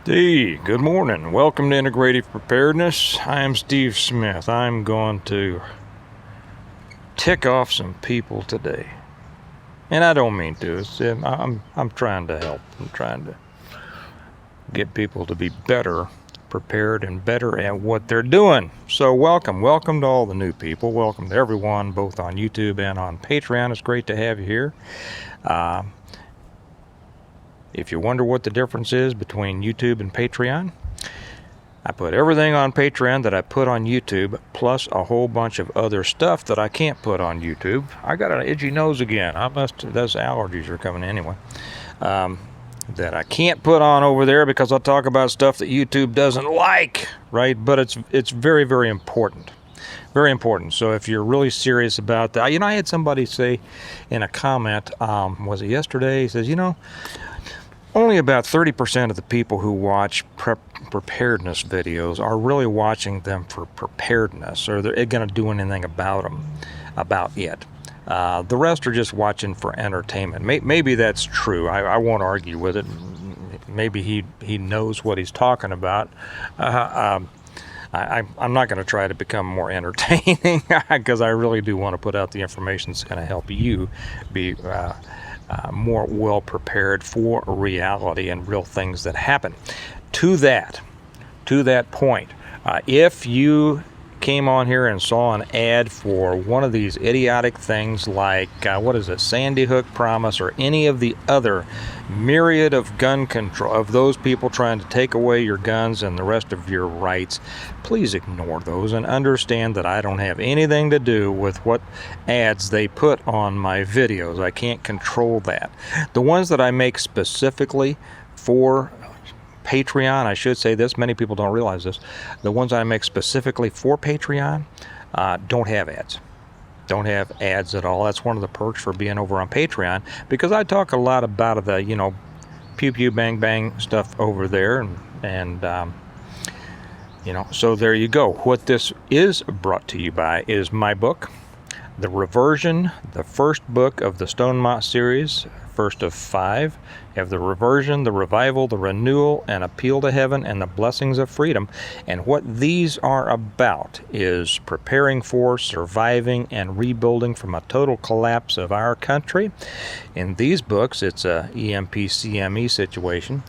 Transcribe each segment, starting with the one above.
Hey, good morning. Welcome to Integrative Preparedness. I'm Steve Smith. I'm going to tick off some people today. And I don't mean to. I'm trying to help. I'm trying to get people to be better prepared and better at what they're doing. So welcome to all the new people. Welcome to everyone, both on YouTube and on Patreon. It's great to have you here. If you wonder what the difference is between YouTube and Patreon, I put everything on Patreon that I put on YouTube, plus a whole bunch of other stuff that I can't put on YouTube. I got an itchy nose again. Those allergies are coming anyway. That I can't put on over there because I'll talk about stuff that YouTube doesn't like, right? But it's very, very important. Very important. So if you're really serious about that, I had somebody say in a comment, was it yesterday? He says, only about 30% of the people who watch preparedness videos are really watching them for preparedness, or they're going to do anything about it. The rest are just watching for entertainment. Maybe that's true. I won't argue with it. Maybe he knows what he's talking about. I'm not going to try to become more entertaining because I really do want to put out the information that's going to help you be more well prepared for reality and real things that happen. To that point, if you came on here and saw an ad for one of these idiotic things like Sandy Hook Promise, or any of the other myriad of gun control, of those people trying to take away your guns and the rest of your rights, please ignore those and understand that I don't have anything to do with what ads they put on my videos. I can't control that. The ones that I make specifically for Patreon, I should say this, many people don't realize this, the ones I make specifically for Patreon don't have ads. Don't have ads at all. That's one of the perks for being over on Patreon, because I talk a lot about the, pew pew bang bang stuff over there, and so there you go. What this is brought to you by is my book, The Reversion, the first book of the Stonemont series, first of 5. You have the reversion, the revival, the renewal, and appeal to heaven, and the blessings of freedom. And what these are about is preparing for, surviving, and rebuilding from a total collapse of our country. In these books, it's a EMP-CME situation,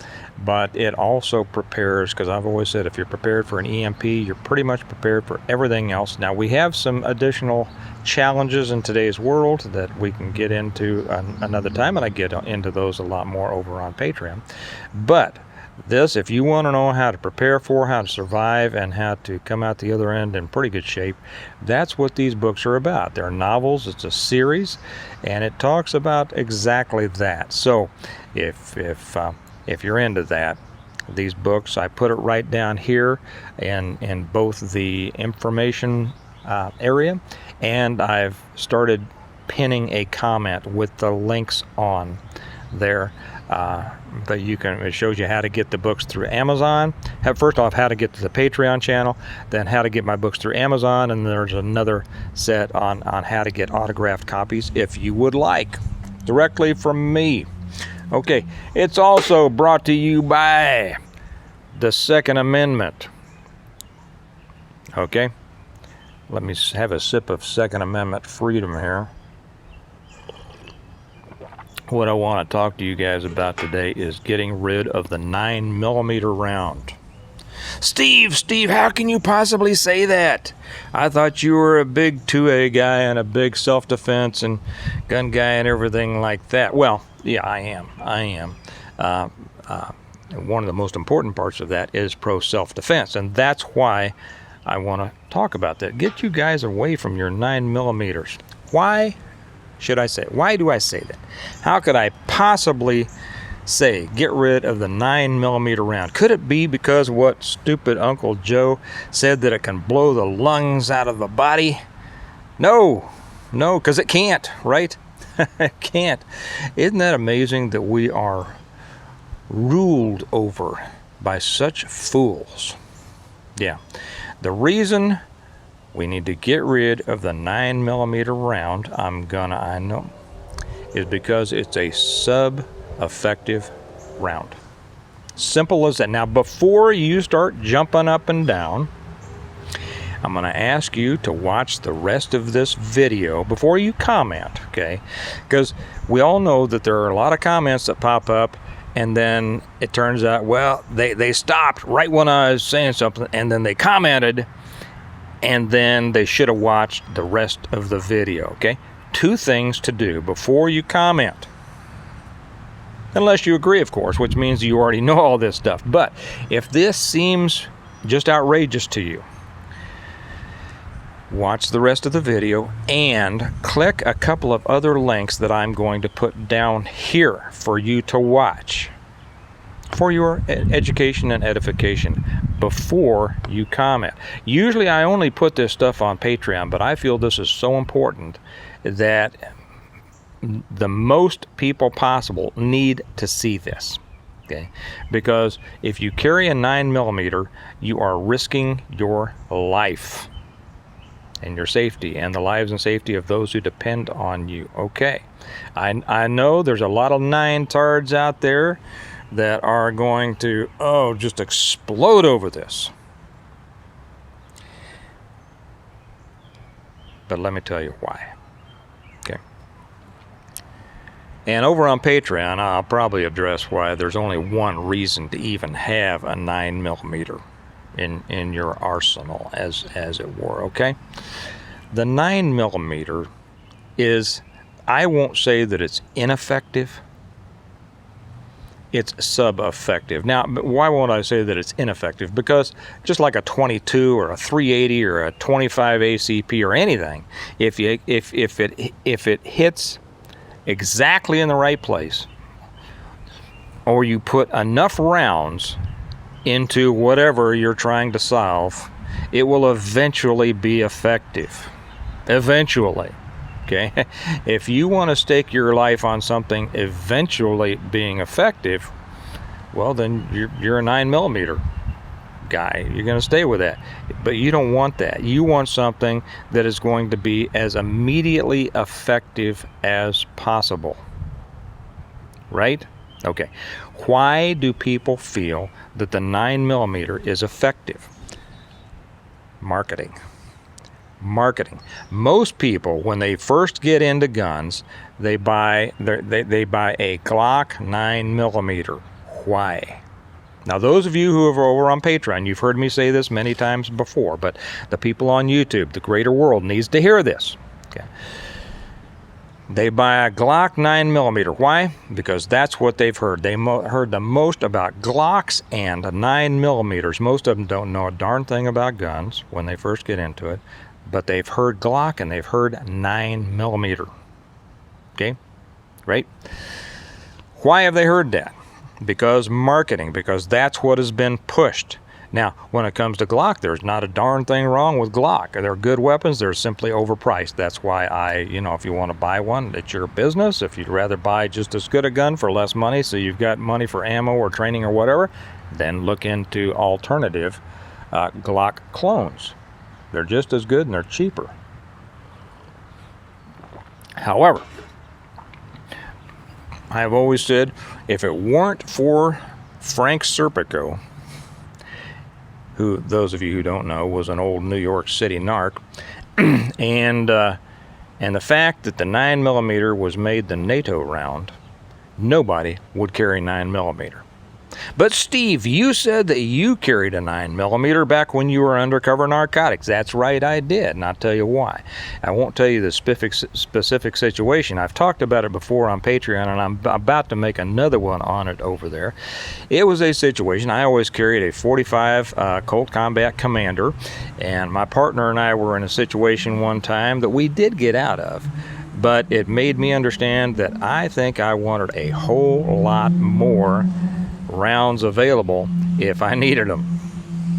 but it also prepares, because I've always said if you're prepared for an EMP, you're pretty much prepared for everything else. Now, we have some additional challenges in today's world that we can get into another time, and I get into those a lot more over on Patreon. But this, if you want to know how to prepare for, how to survive, and how to come out the other end in pretty good shape, that's what these books are about. They're novels, it's a series, and it talks about exactly that. So if you're into that, these books, I put it right down here in both the information area, and I've started pinning a comment with the links on there that you can. It shows you how to get the books through Amazon. First off, how to get to the Patreon channel, then how to get my books through Amazon, and there's another set on how to get autographed copies if you would like, directly from me. Okay, it's also brought to you by the Second Amendment. Okay, let me have a sip of Second Amendment freedom here. What I want to talk to you guys about today is getting rid of the 9mm round. Steve, how can you possibly say that? I thought you were a big 2A guy and a big self-defense and gun guy and everything like that. Well, yeah, I am. One of the most important parts of that is pro-self-defense, and that's why I want to talk about that. Get you guys away from your 9mm. Why should I say it? Why do I say that? How could I possibly say get rid of the 9mm round? Could it be because of what stupid Uncle Joe said, that it can blow the lungs out of the body? No, because it can't, right? It can't. Isn't that amazing that we are ruled over by such fools? Yeah. The reason we need to get rid of the 9mm round, I know, is because it's a sub-effective round. Simple as that. Now, before you start jumping up and down, I'm going to ask you to watch the rest of this video before you comment, okay? Because we all know that there are a lot of comments that pop up, and then it turns out, well, they stopped right when I was saying something, and then they commented, and then they should have watched the rest of the video, okay? 2 things to do before you comment. Unless you agree, of course, which means you already know all this stuff. But if this seems just outrageous to you, watch the rest of the video and click a couple of other links that I'm going to put down here for you to watch for your education and edification before you comment. Usually I only put this stuff on Patreon, but I feel this is so important that the most people possible need to see this. Okay, because if you carry a 9mm, you are risking your life and your safety and the lives and safety of those who depend on you. Okay, I know there's a lot of 9tards out there that are going to, just explode over this. But let me tell you why. Okay. And over on Patreon, I'll probably address why there's only one reason to even have a 9mm in your arsenal, as it were, okay? The 9mm is, I won't say that it's ineffective, it's sub-effective. Now, why won't I say that it's ineffective? Because just like a 22 or a 380 or a 25 ACP or anything, if it hits exactly in the right place, or you put enough rounds into whatever you're trying to solve, it will eventually be effective. Eventually. Okay? If you want to stake your life on something eventually being effective, well, then you're a 9mm guy. You're going to stay with that. But you don't want that. You want something that is going to be as immediately effective as possible. Right? Okay. Why do people feel that the 9mm is effective? Marketing. Most people, when they first get into guns, they buy a Glock 9mm. Why? Now, those of you who are over on Patreon, you've heard me say this many times before, but the people on YouTube, the greater world, needs to hear this. Okay. They buy a Glock 9mm. Why? Because that's what they've heard. They heard the most about Glocks and 9mm. Most of them don't know a darn thing about guns when they first get into it, but they've heard Glock and they've heard 9mm. Okay? Right? Why have they heard that? Because marketing, because that's what has been pushed. Now, when it comes to Glock, there's not a darn thing wrong with Glock. They're good weapons. They're simply overpriced. That's why if you want to buy one, it's your business. If you'd rather buy just as good a gun for less money so you've got money for ammo or training or whatever, then look into alternative Glock clones. They're just as good and they're cheaper. However, I've always said, if it weren't for Frank Serpico, who, those of you who don't know, was an old New York City narc, and the fact that the 9mm was made the NATO round, nobody would carry 9mm. But Steve, you said that you carried a 9mm back when you were undercover narcotics. That's right, I did, and I'll tell you why. I won't tell you the specific situation. I've talked about it before on Patreon, and I'm about to make another one on it over there. It was a situation. I always carried a 45 Colt Combat Commander, and my partner and I were in a situation one time that we did get out of. But it made me understand that I think I wanted a whole lot more rounds available if I needed them.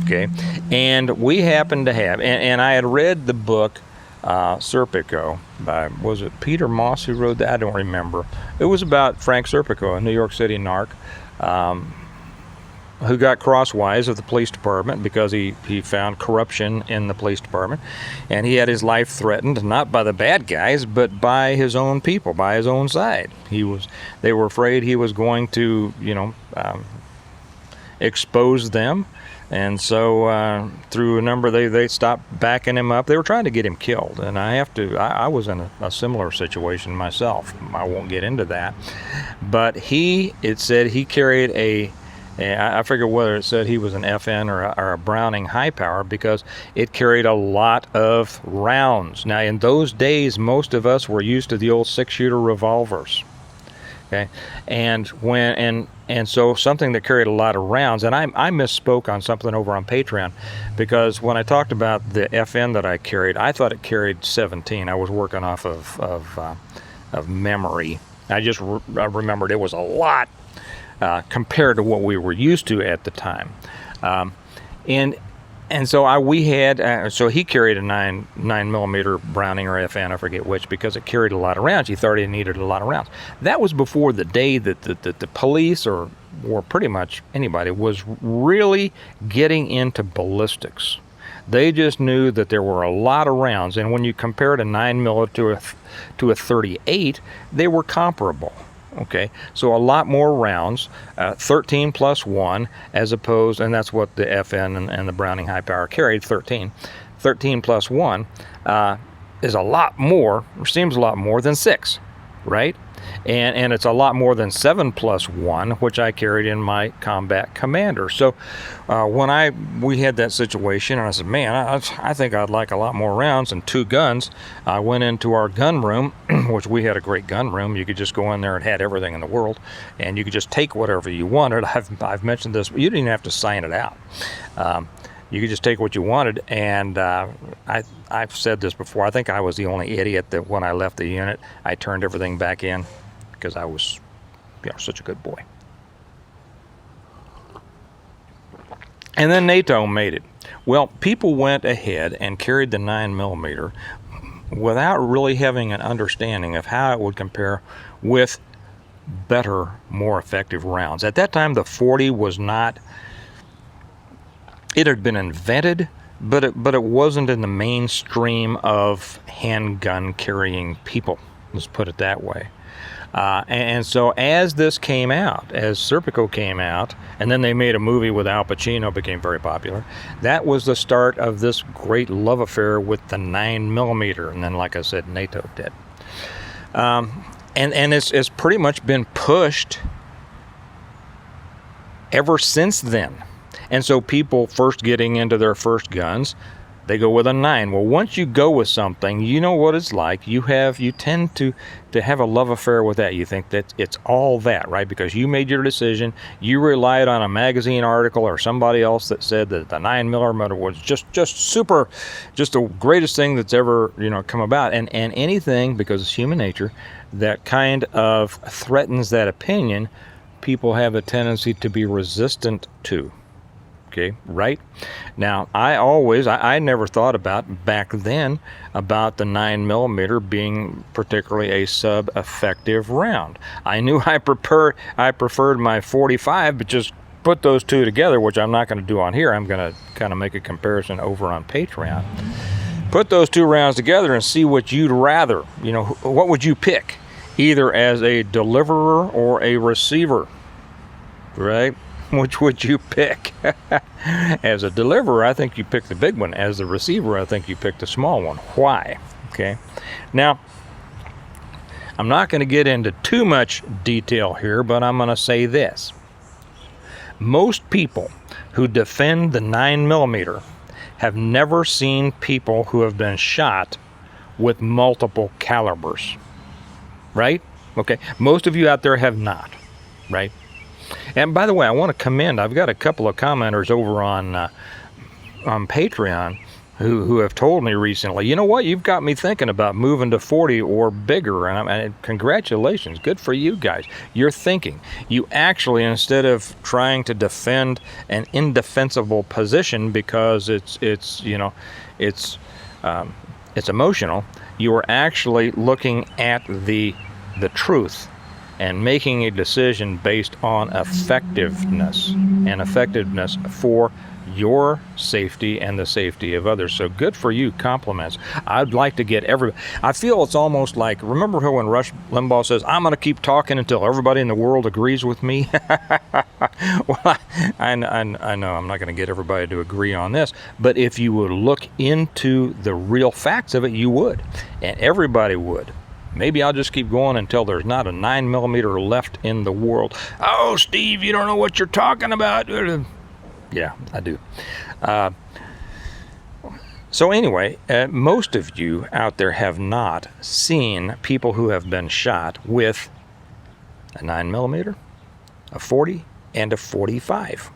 Okay, and we happened to have, and I had read the book Serpico by, was it Peter Moss who wrote that? I don't remember. It was about Frank Serpico, a New York City narc, who got crosswise of the police department because he found corruption in the police department, and he had his life threatened, not by the bad guys, but by his own people, by his own side. They were afraid he was going to, exposed them. And so through a number, they stopped backing him up. They were trying to get him killed. And I was in a similar situation myself. I won't get into that. But it said he carried I forget whether it said he was an FN or a Browning high power, because it carried a lot of rounds. Now, in those days, most of us were used to the old 6-shooter revolvers. Okay, and so something that carried a lot of rounds, and I misspoke on something over on Patreon, because when I talked about the FN that I carried, I thought it carried 17. I was working off of memory. I just remembered it was a lot compared to what we were used to at the time, and so so he carried a 9mm Browning or FN, I forget which, because it carried a lot of rounds. He thought he needed a lot of rounds. That was before the day that the police or pretty much anybody was really getting into ballistics. They just knew that there were a lot of rounds, and when you compared a 9mm to a 38, they were comparable. Okay, so a lot more rounds, 13 plus 1, as opposed, and that's what the FN and the Browning high power carried, 13. 13 plus 1 is a lot more, or seems a lot more than 6, right? And it's a lot more than 7 plus 1, which I carried in my combat commander. So when we had that situation, and I said, man, I think I'd like a lot more rounds and 2 guns, I went into our gun room, which we had a great gun room. You could just go in there and had everything in the world, and you could just take whatever you wanted. I've mentioned this, but you didn't even have to sign it out. You could just take what you wanted, and I've said this before. I think I was the only idiot that when I left the unit, I turned everything back in, because I was, such a good boy. And then NATO made it. Well, people went ahead and carried the 9mm without really having an understanding of how it would compare with better, more effective rounds. At that time, the 40 was not. It had been invented, but it wasn't in the mainstream of handgun carrying people. Let's put it that way. And so as this came out, as Serpico came out, and then they made a movie with Al Pacino, became very popular. That was the start of this great love affair with the 9mm, and then, like I said, NATO did. And it's pretty much been pushed ever since then. And so people first getting into their first guns, they go with a 9. Well, once you go with something, you know what it's like. You tend to have a love affair with that. You think that it's all that, right? Because you made your decision. You relied on a magazine article or somebody else that said that the 9mm was just super, just the greatest thing that's ever, come about. And anything, because it's human nature, that kind of threatens that opinion, people have a tendency to be resistant to. Okay, right? Now, I never thought about back then about the 9mm being particularly a sub-effective round. I knew I preferred my 45, but just put those two together, which I'm not going to do on here. I'm going to kind of make a comparison over on Patreon. Put those two rounds together and see what you'd rather. What would you pick? Either as a deliverer or a receiver, right? Which would you pick? As a deliverer, I think you pick the big one. As a receiver, I think you pick the small one. Why? Okay. Now, I'm not going to get into too much detail here, but I'm going to say this. Most people who defend the 9mm have never seen people who have been shot with multiple calibers. Right? Okay. Most of you out there have not. Right? And by the way, I want to commend, I've got a couple of commenters over on Patreon who have told me recently, you know what, you've got me thinking about moving to 40 or bigger, and congratulations, good for you guys. You're thinking. You actually, instead of trying to defend an indefensible position because it's emotional, you are actually looking at the truth. and making a decision based on effectiveness and effectiveness for your safety and the safety of others. So good for you. Compliments. I'd like to get I feel it's almost like, remember when Rush Limbaugh says, I'm going to keep talking until everybody in the world agrees with me? Well, I know I'm not going to get everybody to agree on this, but if you would look into the real facts of it, you would, and everybody would. Maybe I'll just keep going until there's not a 9mm left in the world. Oh, Steve, you don't know what you're talking about. Yeah, I do. So anyway, most of you out there have not seen people who have been shot with a 9mm, a 40, and a 45.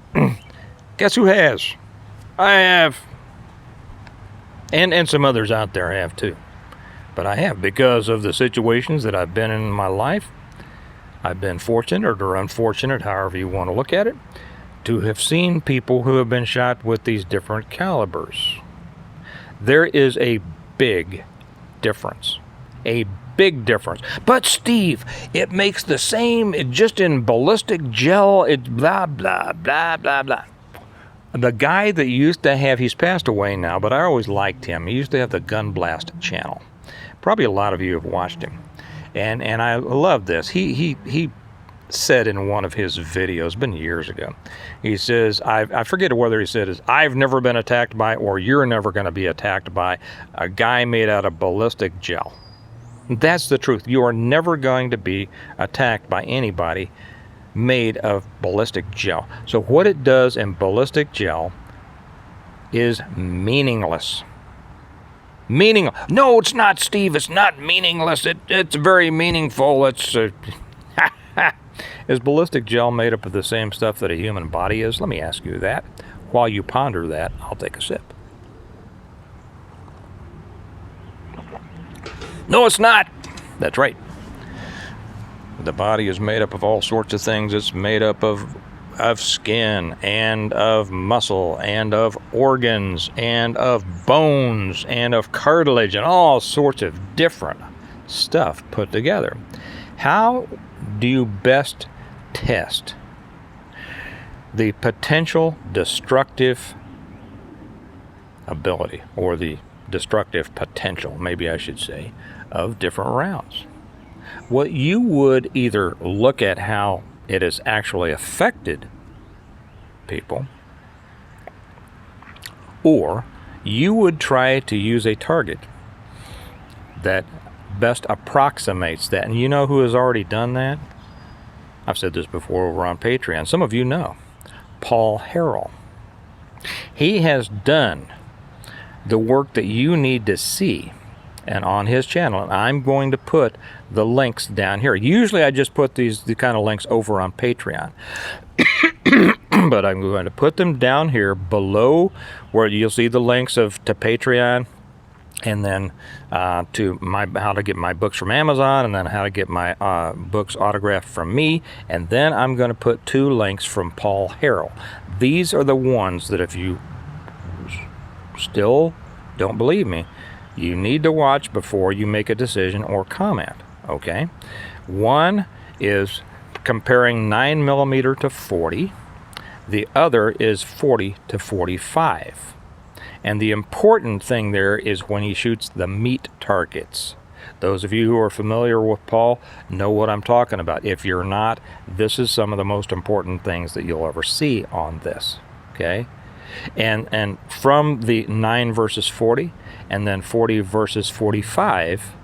Guess who has? I have. And some others out there have too. But I have, because of the situations that I've been in my life. I've been fortunate or unfortunate, however you want to look at it, to have seen people who have been shot with these different calibers. There is a big difference. A big difference. But Steve, it makes the same, just in ballistic gel, it's blah, blah, blah, blah, blah. The guy that used to have, he's passed away now, but I always liked him. He used to have the Gun Blast channel. Probably a lot of you have watched him. And I love this. He said in one of his videos, been years ago, he says, I forget whether he said is, I've never been attacked by, or you're never going to be attacked by a guy made out of ballistic gel. That's the truth. You are never going to be attacked by anybody made of ballistic gel. So what it does in ballistic gel is meaningless. No, it's not, Steve. It's not meaningless. It's very meaningful. It's is ballistic gel made up of the same stuff that a human body is? Let me ask you that. While you ponder that, I'll take a sip. No, it's not. That's right. The body is made up of all sorts of things. It's made up of skin and of muscle and of organs and of bones and of cartilage and all sorts of different stuff put together. How do you best test the potential destructive ability, or the destructive potential, maybe I should say, of different rounds? Well, you would either look at how it has actually affected people, or you would try to use a target that best approximates that. And you know who has already done that? I've said this before over on Patreon. Some of you know. Paul Harrell. He has done the work that you need to see, and on his channel. And I'm going to put the links down here. Usually I just put the kind of links over on Patreon. But I'm going to put them down here below, where you'll see the links to Patreon, and then to how to get my books from Amazon, and then how to get my books autographed from me. And then I'm going to put 2 links from Paul Harrell. These are the ones that, if you still don't believe me, you need to watch before you make a decision or comment, okay? One is comparing 9mm to 40. The other is 40 to 45. And the important thing there is when he shoots the meat targets. Those of you who are familiar with Paul know what I'm talking about. If you're not, this is some of the most important things that you'll ever see on this, okay? And from the 9 versus 40, and then 40 versus 45,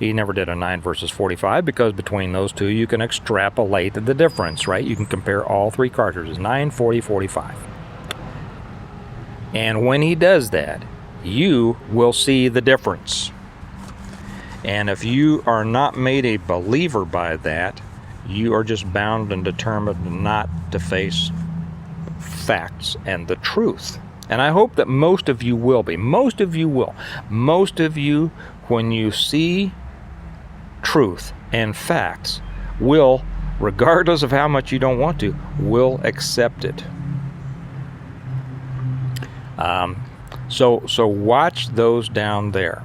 he never did a 9 versus 45, because between those two you can extrapolate the difference, right? You can compare all 3 cartridges, 9, 40, 45. And when he does that, you will see the difference. And if you are not made a believer by that, you are just bound and determined not to face facts and the truth. And I hope that most of you will be. Most of you will. Most of you, when you see truth and facts, will, regardless of how much you don't want to, will accept it. So watch those down there.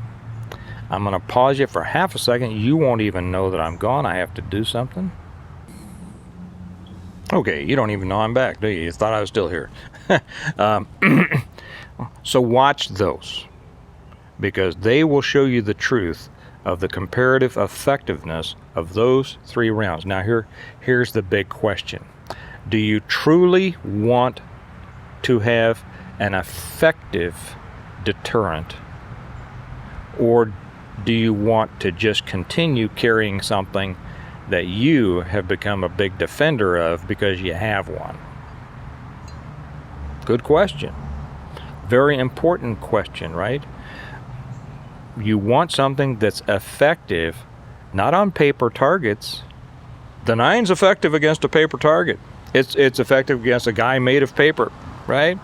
I'm going to pause you for half a second. You won't even know that I'm gone. I have to do something. Okay, you don't even know I'm back, do you? You thought I was still here. So watch those, because they will show you the truth of the comparative effectiveness of those 3 rounds. Now here's the big question. Do you truly want to have an effective deterrent, or do you want to just continue carrying something that you have become a big defender of because you have one? Good question. Very important question, right? You want something that's effective, not on paper targets. The 9's effective against a paper target. It's effective against a guy made of paper, right?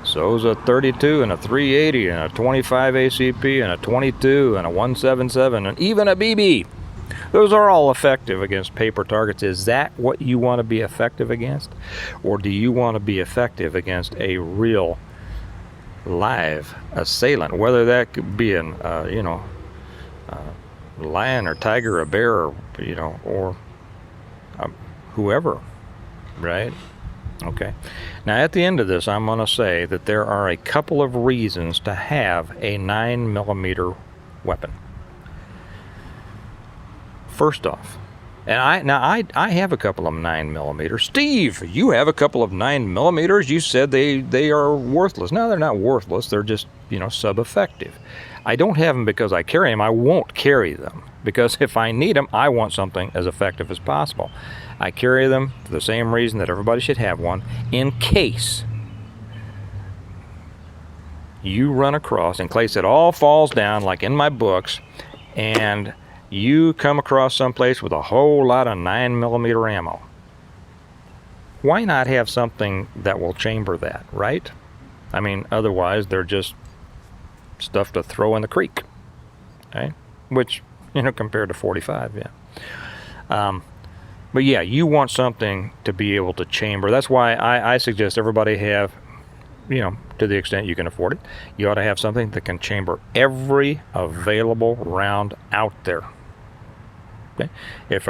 So's a 32 and a 380 and a 25 ACP and a 22 and a 177 and even a BB. Those are all effective against paper targets. Is that what you want to be effective against? Or do you want to be effective against a real live assailant, whether that could be an lion or tiger or bear, or or whoever, right? Okay. Now at the end of this, I'm going to say that there are a couple of reasons to have a 9mm weapon. First off, and I have a couple of 9mm. Steve, you have a couple of 9mm. You said they are worthless. No, they're not worthless. They're just, sub-effective. I don't have them because I carry them. I won't carry them because if I need them, I want something as effective as possible. I carry them for the same reason that everybody should have one, in case you run across, in case it all falls down like in my books, and you come across someplace with a whole lot of 9mm ammo. Why not have something that will chamber that, right? I mean, otherwise they're just stuff to throw in the creek, okay? Which, compared to 45, yeah. But yeah, you want something to be able to chamber. That's why I suggest everybody have, to the extent you can afford it, you ought to have something that can chamber every available round out there. Okay? If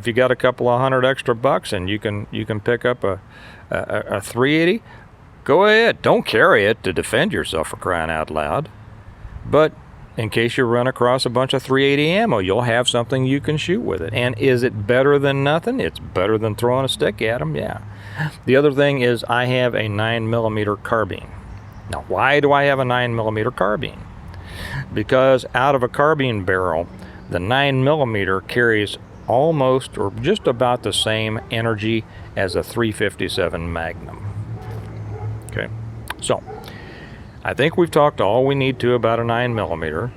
you got a couple of $100 extra and you can pick up a 380, go ahead. Don't carry it to defend yourself, for crying out loud. But in case you run across a bunch of 380 ammo, you'll have something you can shoot with it. And is it better than nothing? It's better than throwing a stick at them, yeah. The other thing is I have a 9mm carbine. Now, why do I have a 9mm carbine? Because out of a carbine barrel, the 9mm carries almost or just about the same energy as a 357 Magnum. Okay, so I think we've talked all we need to about a 9mm.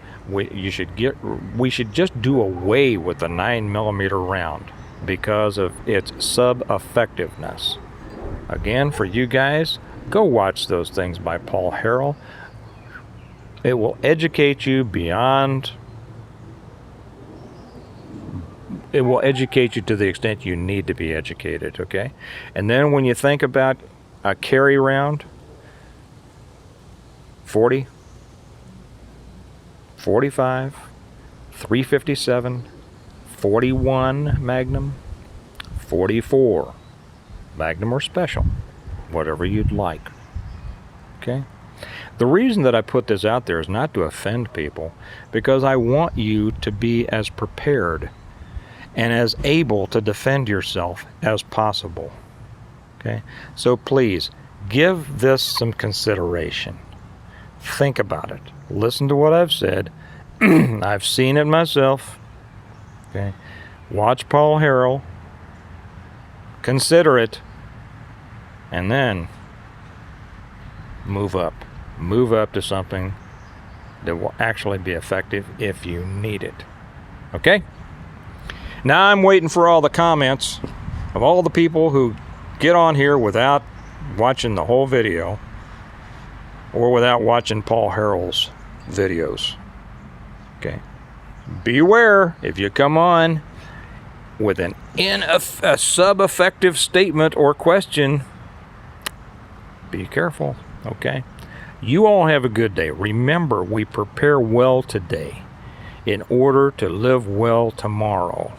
We should just do away with the 9mm round because of its sub-effectiveness. Again, for you guys, go watch those things by Paul Harrell. It will educate you beyond. It will educate you to the extent you need to be educated, okay? And then when you think about a carry round, 40, 45, 357, 41 Magnum, 44 Magnum or Special, whatever you'd like, okay? The reason that I put this out there is not to offend people, because I want you to be as prepared and as able to defend yourself as possible, okay? So please, give this some consideration. Think about it. Listen to what I've said. I've seen it myself, okay? Watch Paul Harrell. Consider it. And then move up. Move up to something that will actually be effective if you need it. Okay? Now I'm waiting for all the comments of all the people who get on here without watching the whole video or without watching Paul Harrell's videos. Okay? Beware if you come on with a sub-effective statement or question. Be careful, okay? You all have a good day. Remember, we prepare well today. in order to live well tomorrow.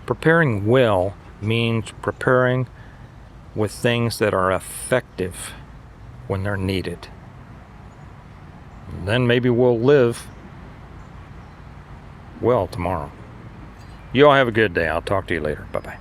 Preparing well means preparing with things that are effective when they're needed. And then maybe we'll live well tomorrow. You all have a good day. I'll talk to you later. Bye-bye.